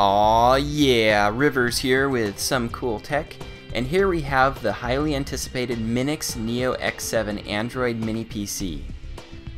Aw yeah, Rivers here with some cool tech, and here we have the highly anticipated Minix Neo X7 Android mini PC.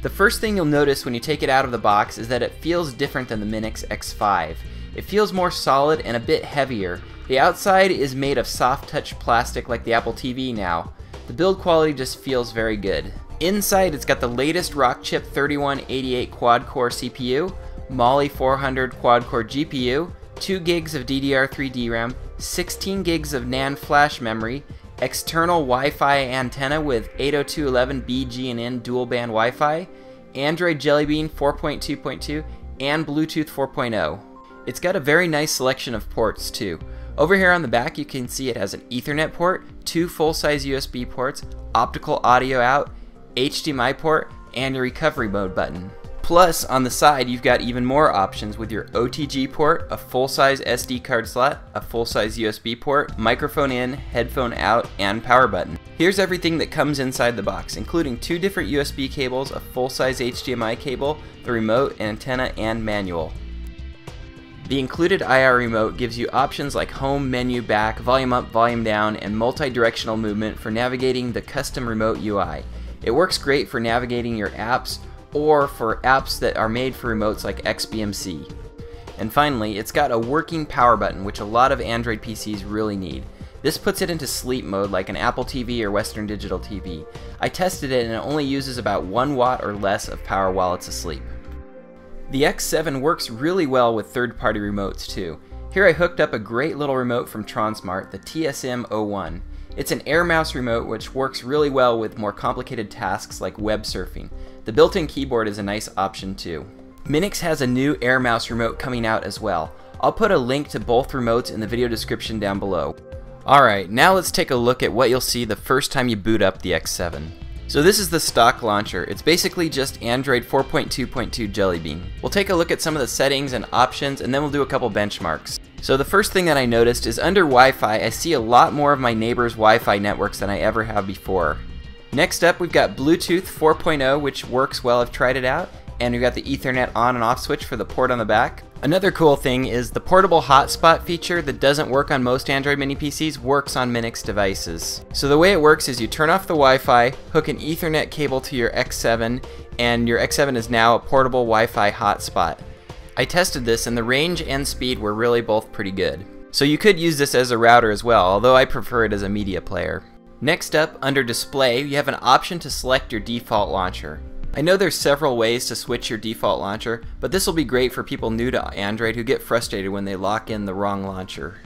The first thing you'll notice when you take it out of the box is that it feels different than the Minix X5. It feels more solid and a bit heavier. The outside is made of soft touch plastic like the Apple TV now. The build quality just feels very good. Inside it's got the latest Rockchip 3188 quad-core CPU, Mali 400 quad-core GPU, 2 gigs of DDR3 DRAM, 16 gigs of NAND flash memory, external Wi-Fi antenna with 802.11 BG&N dual-band Wi-Fi, Android Jelly Bean 4.2.2, and Bluetooth 4.0. It's got a very nice selection of ports too. Over here on the back you can see it has an Ethernet port, 2 full-size USB ports, optical audio out, HDMI port, and your recovery mode button. Plus, on the side, you've got even more options with your OTG port, a full-size SD card slot, a full-size USB port, microphone in, headphone out, and power button. Here's everything that comes inside the box, including 2 different USB cables, a full-size HDMI cable, the remote, antenna, and manual. The included IR remote gives you options like home, menu, back, volume up, volume down, and multi-directional movement for navigating the custom remote UI. It works great for navigating your apps, or for apps that are made for remotes like XBMC. And finally, it's got a working power button, which a lot of Android PCs really need. This puts it into sleep mode like an Apple TV or Western Digital TV. I tested it and it only uses about 1 watt or less of power while it's asleep. The X7 works really well with third-party remotes too. Here I hooked up a great little remote from Transmart, the TSM-01. It's an air mouse remote which works really well with more complicated tasks like web surfing. The built-in keyboard is a nice option too. Minix has a new air mouse remote coming out as well. I'll put a link to both remotes in the video description down below. Alright, now let's take a look at what you'll see the first time you boot up the X7. So this is the stock launcher. It's basically just Android 4.2.2 Jelly Bean. We'll take a look at some of the settings and options and then we'll do a couple benchmarks. So the first thing that I noticed is under Wi-Fi I see a lot more of my neighbor's Wi-Fi networks than I ever have before. Next up we've got Bluetooth 4.0 which works well, I've tried it out, and we've got the Ethernet on and off switch for the port on the back. Another cool thing is the portable hotspot feature that doesn't work on most Android mini PCs works on Minix devices. So the way it works is you turn off the Wi-Fi, hook an Ethernet cable to your X7, and your X7 is now a portable Wi-Fi hotspot. I tested this and the range and speed were really both pretty good. So you could use this as a router as well, although I prefer it as a media player. Next up, under display, you have an option to select your default launcher. I know there's several ways to switch your default launcher, but this will be great for people new to Android who get frustrated when they lock in the wrong launcher.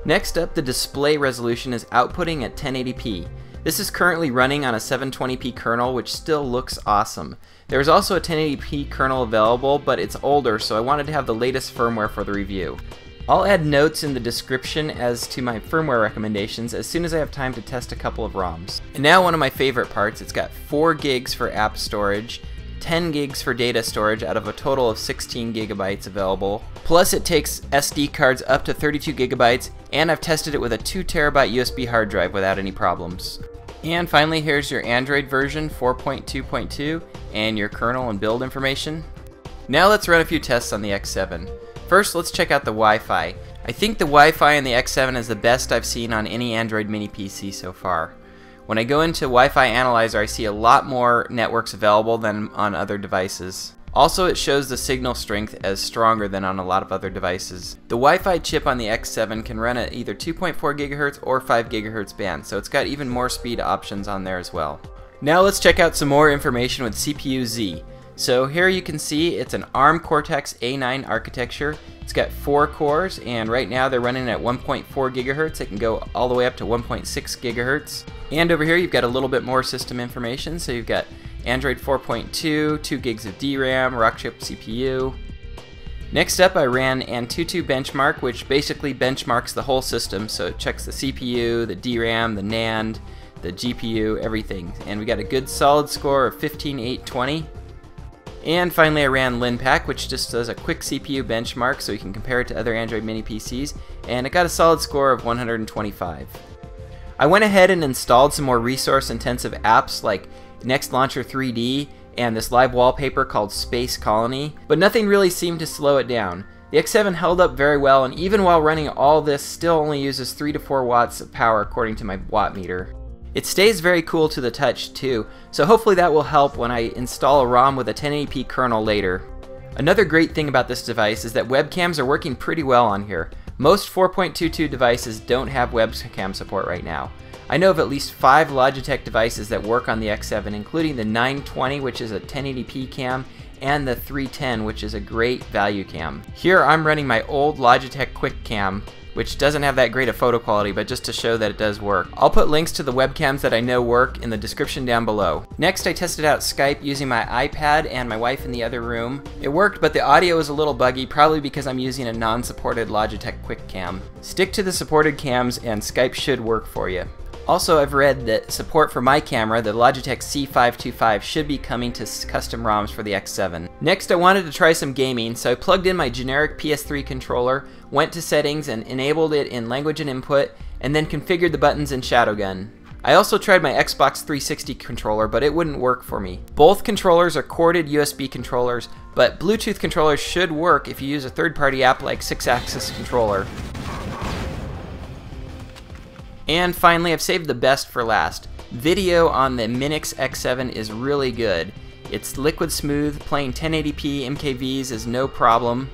Next up, the display resolution is outputting at 1080p. This is currently running on a 720p kernel, which still looks awesome. There's also a 1080p kernel available, but it's older, so I wanted to have the latest firmware for the review. I'll add notes in the description as to my firmware recommendations as soon as I have time to test a couple of ROMs. And now one of my favorite parts, it's got 4 gigs for app storage, 10 gigs for data storage out of a total of 16 gigabytes available. Plus it takes SD cards up to 32 gigabytes, and I've tested it with a 2 terabyte USB hard drive without any problems. And finally, here's your Android version 4.2.2 and your kernel and build information. Now let's run a few tests on the X7. First, let's check out the Wi-Fi. I think the Wi-Fi on the X7 is the best I've seen on any Android mini PC so far. When I go into Wi-Fi Analyzer, I see a lot more networks available than on other devices. Also, it shows the signal strength as stronger than on a lot of other devices. The Wi-Fi chip on the X7 can run at either 2.4 GHz or 5 GHz band, so it's got even more speed options on there as well. Now let's check out some more information with CPU-Z. So here you can see it's an ARM Cortex A9 architecture. It's got 4 cores, and right now they're running at 1.4 GHz. It can go all the way up to 1.6 GHz. And over here you've got a little bit more system information. So you've got Android 4.2, 2 gigs of DRAM, Rockchip CPU. Next up I ran Antutu Benchmark, which basically benchmarks the whole system. So it checks the CPU, the DRAM, the NAND, the GPU, everything. And we got a good solid score of 15,820. And finally I ran LinPack, which just does a quick CPU benchmark so you can compare it to other Android mini PCs, and it got a solid score of 125. I went ahead and installed some more resource intensive apps like Next Launcher 3D and this live wallpaper called Space Colony, but nothing really seemed to slow it down. The X7 held up very well, and even while running all this, still only uses 3 to 4 watts of power according to my watt meter. It stays very cool to the touch too, so hopefully that will help when I install a ROM with a 1080p kernel later. Another great thing about this device is that webcams are working pretty well on here. Most 4.22 devices don't have webcam support right now. I know of at least 5 Logitech devices that work on the X7, including the 920, which is a 1080p cam, and the 310, which is a great value cam. Here I'm running my old Logitech Quick Cam, which doesn't have that great of photo quality, but just to show that it does work. I'll put links to the webcams that I know work in the description down below. Next, I tested out Skype using my iPad and my wife in the other room. It worked, but the audio was a little buggy, probably because I'm using a non-supported Logitech Quick Cam. Stick to the supported cams and Skype should work for you. Also, I've read that support for my camera, the Logitech C525, should be coming to custom ROMs for the X7. Next, I wanted to try some gaming, so I plugged in my generic PS3 controller, went to settings and enabled it in language and input, and then configured the buttons in Shadowgun. I also tried my Xbox 360 controller, but it wouldn't work for me. Both controllers are corded USB controllers, but Bluetooth controllers should work if you use a third-party app like 6-Axis Controller. And finally, I've saved the best for last. Video on the Minix X7 is really good. It's liquid smooth, playing 1080p MKVs is no problem.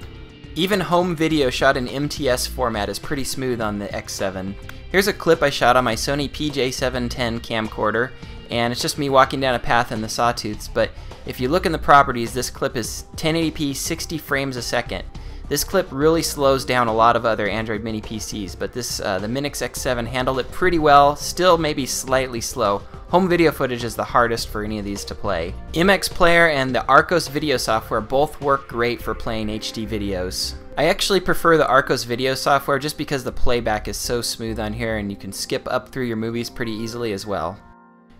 Even home video shot in MTS format is pretty smooth on the X7. Here's a clip I shot on my Sony PJ710 camcorder, and it's just me walking down a path in the Sawtooths, but if you look in the properties, this clip is 1080p 60 frames a second. This clip really slows down a lot of other Android mini PCs, but the Minix X7 handled it pretty well, still maybe slightly slow. Home video footage is the hardest for any of these to play. MX Player and the Arcos video software both work great for playing HD videos. I actually prefer the Arcos video software just because the playback is so smooth on here and you can skip up through your movies pretty easily as well.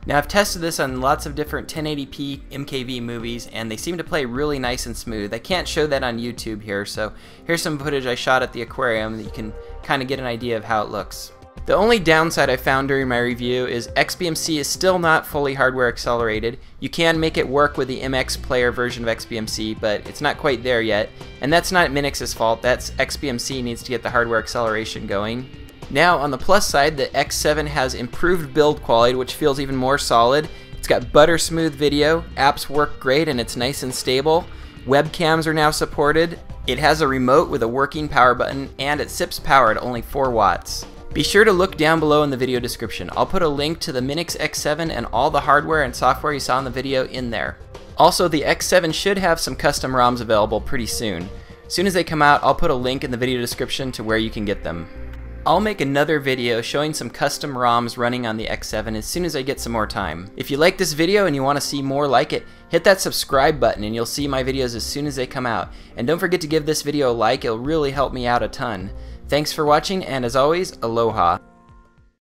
Now, I've tested this on lots of different 1080p MKV movies and they seem to play really nice and smooth. I can't show that on YouTube here, so here's some footage I shot at the aquarium that you can kind of get an idea of how it looks. The only downside I found during my review is XBMC is still not fully hardware accelerated. You can make it work with the MX Player version of XBMC, but it's not quite there yet. And that's not Minix's fault, that's XBMC needs to get the hardware acceleration going. Now, on the plus side, the X7 has improved build quality, which feels even more solid. It's got butter smooth video, apps work great, and it's nice and stable. Webcams are now supported. It has a remote with a working power button, and it sips power at only 4 watts. Be sure to look down below in the video description. I'll put a link to the Minix X7 and all the hardware and software you saw in the video in there. Also, the X7 should have some custom ROMs available pretty soon. As soon as they come out, I'll put a link in the video description to where you can get them. I'll make another video showing some custom ROMs running on the X7 as soon as I get some more time. If you like this video and you want to see more like it, hit that subscribe button and you'll see my videos as soon as they come out. And don't forget to give this video a like, it'll really help me out a ton. Thanks for watching, and as always, aloha.